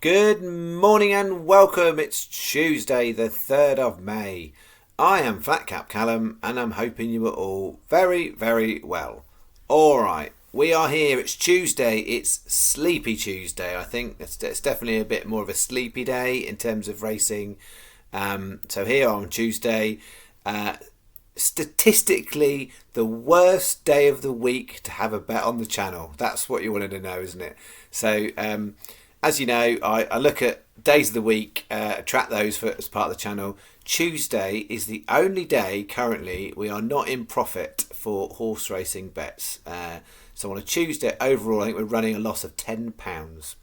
Good morning and welcome. It's Tuesday, the 3rd of May. I am Fat Cap Callum and I'm hoping you are all very, very well. Alright, we are here. It's Tuesday. It's Sleepy Tuesday. I think it's definitely a bit more of a sleepy day in terms of racing. So here on Tuesday, statistically the worst day of the week to have a bet on the channel. That's what you wanted to know, isn't it? So as you know, I look at days of the week, track those as part of the channel. Tuesday is the only day currently we are not in profit for horse racing bets. So on a Tuesday overall, I think we're running a loss of £10.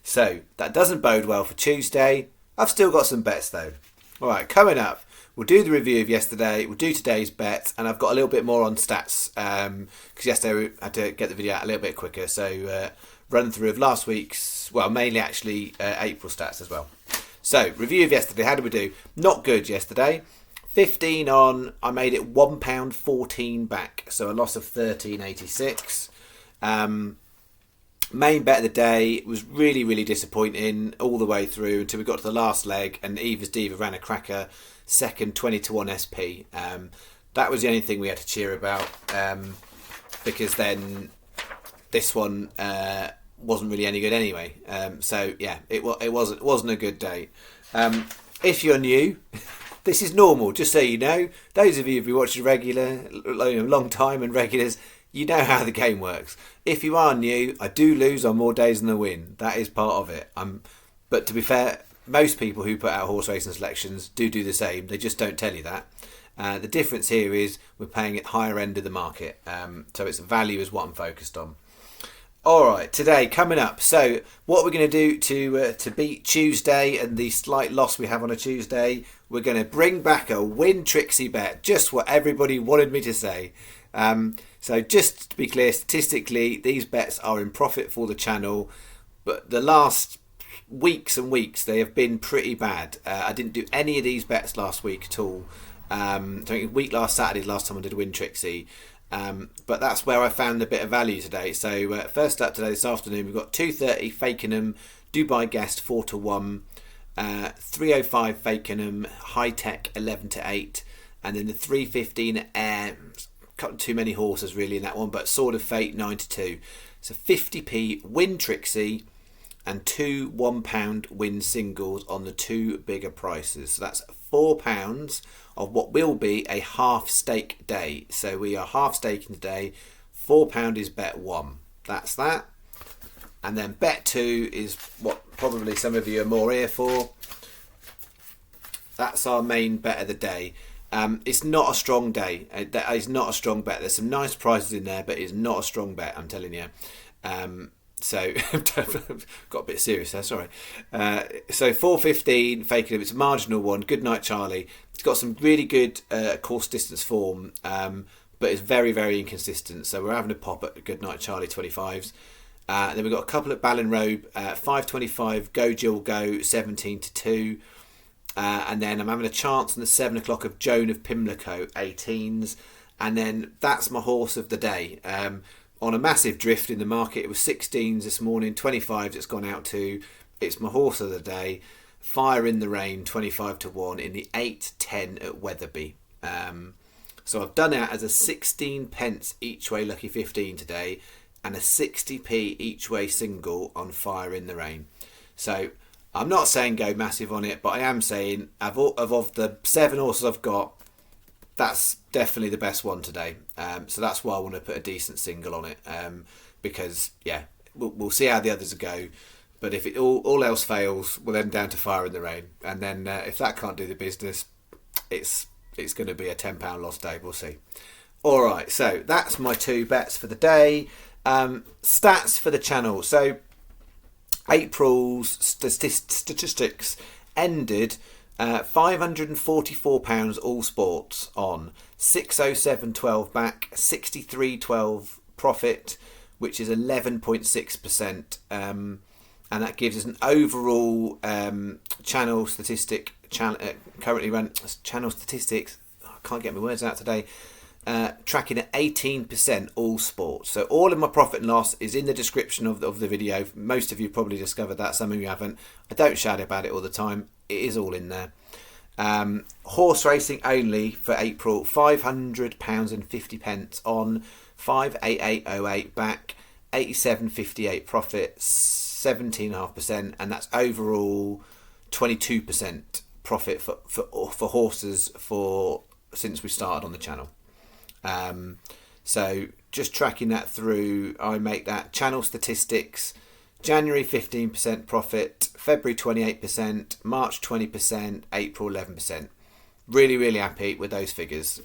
So that doesn't bode well for Tuesday. I've still got some bets though. All right, coming up, we'll do the review of yesterday, we'll do today's bet, and I've got a little bit more on stats because yesterday we had to get the video out a little bit quicker. So run through of last week's, well, mainly actually April stats as well. So review of yesterday, how did we do? Not good yesterday. 15 on, I made it £1.14 back, so a loss of 13.86. Main bet of the day was really, really disappointing all the way through until we got to the last leg and Eva's Diva ran a cracker, second 20-1 SP. That was the only thing we had to cheer about because then this one wasn't really any good anyway. So yeah, it wasn't a good day. If you're new, this is normal, just so you know. Those of you who've been watching regular, long time and regulars, you know how the game works. If you are new, I do lose on more days than I win. That is part of it. But to be fair, most people who put out horse racing selections do the same. They just don't tell you that. The difference here is we're paying at higher end of the market. So its value is what I'm focused on. All right, today coming up. So what we're going to do to beat Tuesday and the slight loss we have on a Tuesday, we're going to bring back a win Trixie bet. Just what everybody wanted me to say. So just to be clear, statistically, these bets are in profit for the channel, but the last weeks and weeks they have been pretty bad. I didn't do any of these bets last week at all. I think week last Saturday, last time I did a win Trixie. But that's where I found a bit of value today. So first up today, this afternoon, we've got 2:30 Fakenham, Dubai Guest 4-1, 3:05 Fakenham, High Tech 11-8, and then the 3:15 Air. Cut too many horses really in that one, but Sword of Fate 9-2. So 50p win Trixie and two £1 win singles on the two bigger prices. So that's £4 of what will be a half stake day. So we are half staking today. £4 is bet one. That's that. And then bet two is what probably some of you are more here for. That's our main bet of the day. It's not a strong day. That is not a strong bet. There's some nice prices in there, but it's not a strong bet, I'm telling you. So got a bit serious there, sorry. So 4:15 Fakenham, it's a marginal one. Good night, Charlie. It's got some really good course distance form, but it's very, very inconsistent. So we're having a pop at Good Night, Charlie 25s. Then we've got a couple at Ballinrobe, 5:25 Go Jill Go 17-2. And then I'm having a chance on the 7 o'clock of Joan of Pimlico 18s. And then that's my horse of the day. On a massive drift in the market, it was 16s this morning, 25s it's gone out to. It's my horse of the day. Fire in the Rain 25-1 in the 8-10 at Wetherby. So I've done it as a 16 pence each way lucky 15 today and a 60p each way single on Fire in the Rain. So I'm not saying go massive on it, but I am saying of the 7 horses I've got, that's definitely the best one today. So that's why I want to put a decent single on it. Because, yeah, we'll see how the others go. But if it all else fails, we'll then down to Fire in the Rain. And then if that can't do the business, it's going to be a £10 loss day. We'll see. All right, so that's my two bets for the day. Stats for the channel. So April's statistics ended £544 all sports on 607.12 back, 63.12 profit, which is 11.6%, and that gives us an overall channel statistics. I can't get my words out today. tracking at 18% all sports. So all of my profit and loss is in the description of the video. Most of you probably discovered that, some of you haven't. I don't shout about it all the time. It is all in there. Horse racing only for April, £500.50 on 58808 back, 87.58 profit, 17.5%, and that's overall 22% profit for horses since we started on the channel. So just tracking that through, I make that channel statistics. January 15% profit, February 28%, March 20%, April 11%. Really, really happy with those figures.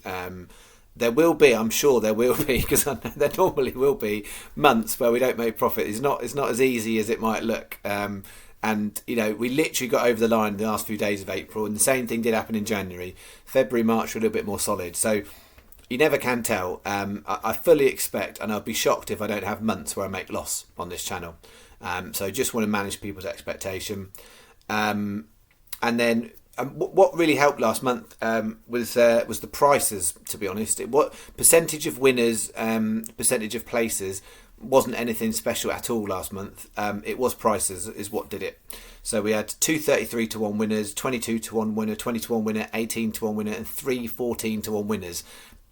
There will be, I'm sure there will be, because there normally will be months where we don't make profit. It's not as easy as it might look. And, you know, we literally got over the line the last few days of April, and the same thing did happen in January. February, March were a little bit more solid. So you never can tell. I fully expect, and I'll be shocked if I don't have months where I make loss on this channel. So just want to manage people's expectation. And then what really helped last month was the prices, to be honest. What percentage of winners, percentage of places wasn't anything special at all last month. It was prices is what did it. So we had 233 to 1 winners, 22 to 1 winner, 20 to 1 winner, 18 to 1 winner, and 314 to 1 winners.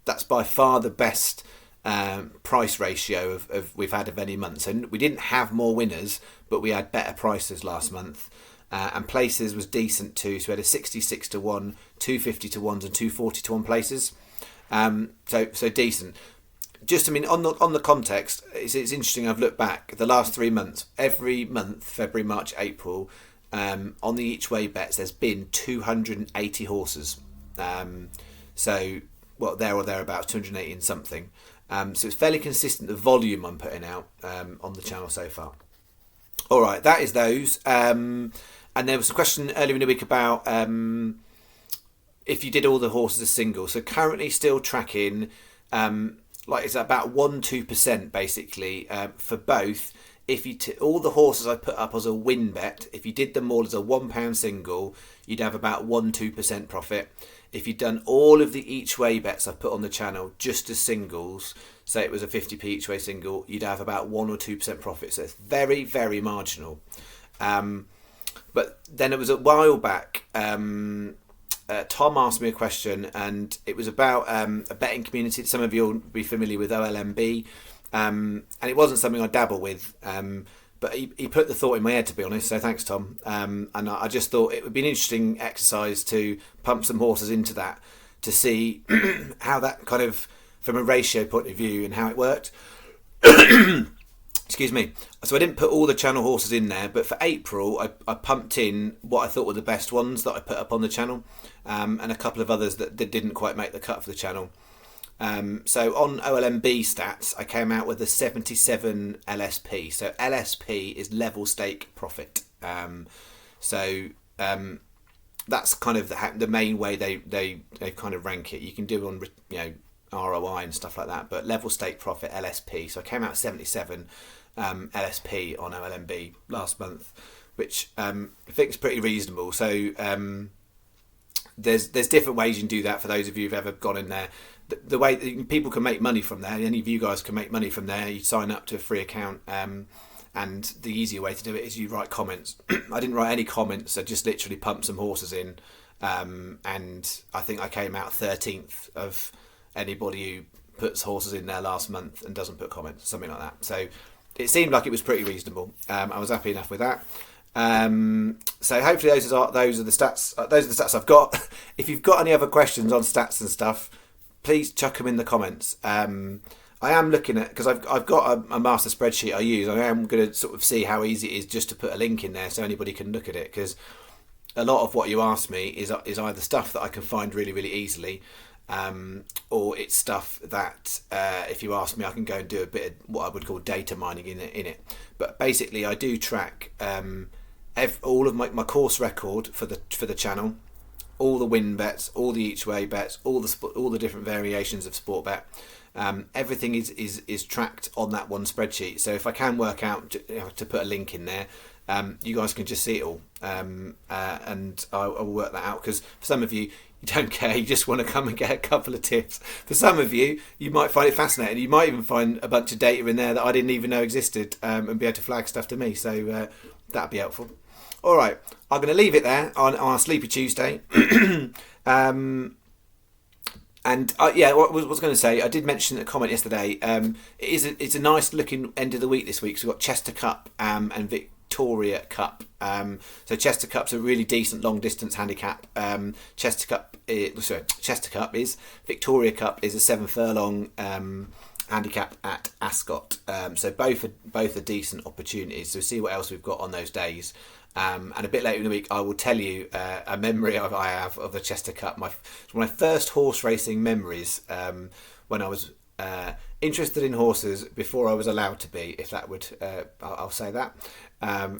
That's by far the best price ratio of we've had of any month. So we didn't have more winners, but we had better prices last month. And places was decent too. So we had a 66 to 1, 250 to 1s and 240 to 1 places. So decent. Just, I mean, on the context, it's interesting. I've looked back the last 3 months. Every month, February, March, April, on the each way bets, there's been 280 horses. So, well, there or thereabouts, 280 and something. So it's fairly consistent, the volume I'm putting out on the channel so far. All right, that is those. And there was a question earlier in the week about if you did all the horses as singles. So currently still tracking, like it's about 1-2% basically for both. If you all the horses I put up as a win bet, if you did them all as a £1 single, you'd have about 1-2% profit. If you'd done all of the each way bets I've put on the channel just as singles, say it was a 50p each way single, you'd have about 1 or 2% profit. So it's very, very marginal. But then it was a while back, Tom asked me a question, and it was about a betting community. Some of you will be familiar with OLMB, and it wasn't something I dabble with, but he put the thought in my head, to be honest, so thanks, Tom. And I just thought it would be an interesting exercise to pump some horses into that, to see how that kind of, from a ratio point of view, and how it worked. Excuse me. So I didn't put all the channel horses in there, but for April, I pumped in what I thought were the best ones that I put up on the channel, and a couple of others that didn't quite make the cut for the channel. So on OLMB stats, I came out with a 77 LSP. So LSP is level stake profit. So that's kind of the main way they kind of rank it. You can do it on ROI and stuff like that, but level stake profit LSP. So I came out 77 LSP on OLMB last month, which I think is pretty reasonable. So there's different ways you can do that. For those of you who've ever gone in there, the way that people can make money from there, any of you guys can make money from there. You sign up to a free account, and the easier way to do it is you write comments. I didn't write any comments. I just literally pumped some horses in, and I think I came out 13th of anybody who puts horses in there last month and doesn't put comments, something like that. So it seemed like it was pretty reasonable. I was happy enough with that. So hopefully those are the stats. Those are the stats I've got. If you've got any other questions on stats and stuff, please chuck them in the comments. I am looking at, because I've got a master spreadsheet I use. I am going to sort of see how easy it is just to put a link in there so anybody can look at it, because a lot of what you ask me is either stuff that I can find really, really easily, or it's stuff that if you ask me, I can go and do a bit of what I would call data mining in it. But basically, I do track all of my course record for the channel, all the win bets, all the each way bets, all the different variations of sport bet. Everything is tracked on that one spreadsheet. So if I can work out to put a link in there, you guys can just see it all, and I will work that out, because for some of you, you don't care, you just want to come and get a couple of tips. For some of you, you might find it fascinating. You might even find a bunch of data in there that I didn't even know existed, and be able to flag stuff to me. So that'd be helpful. All right, I'm going to leave it there on our Sleepy Tuesday. And what I was going to say, I did mention a comment yesterday. It's a nice looking end of the week this week. So we've got Chester Cup and Victoria Cup. So Chester Cup's a really decent long distance handicap. Chester Cup is. Victoria Cup is a 7 furlong handicap at Ascot. So both are decent opportunities. So we'll see what else we've got on those days. And a bit later in the week, I will tell you a memory I have of the Chester Cup. One of my first horse racing memories, when I was interested in horses before I was allowed to be, if that would, I'll say that.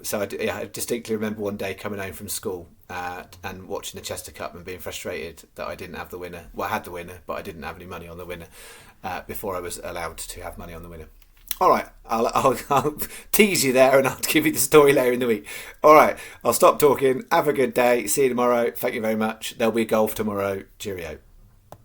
So I distinctly remember one day coming home from school and watching the Chester Cup and being frustrated that I didn't have the winner. Well, I had the winner, but I didn't have any money on the winner before I was allowed to have money on the winner. All right, I'll tease you there, and I'll give you the story later in the week. All right, I'll stop talking. Have a good day. See you tomorrow. Thank you very much. There'll be golf tomorrow. Cheerio.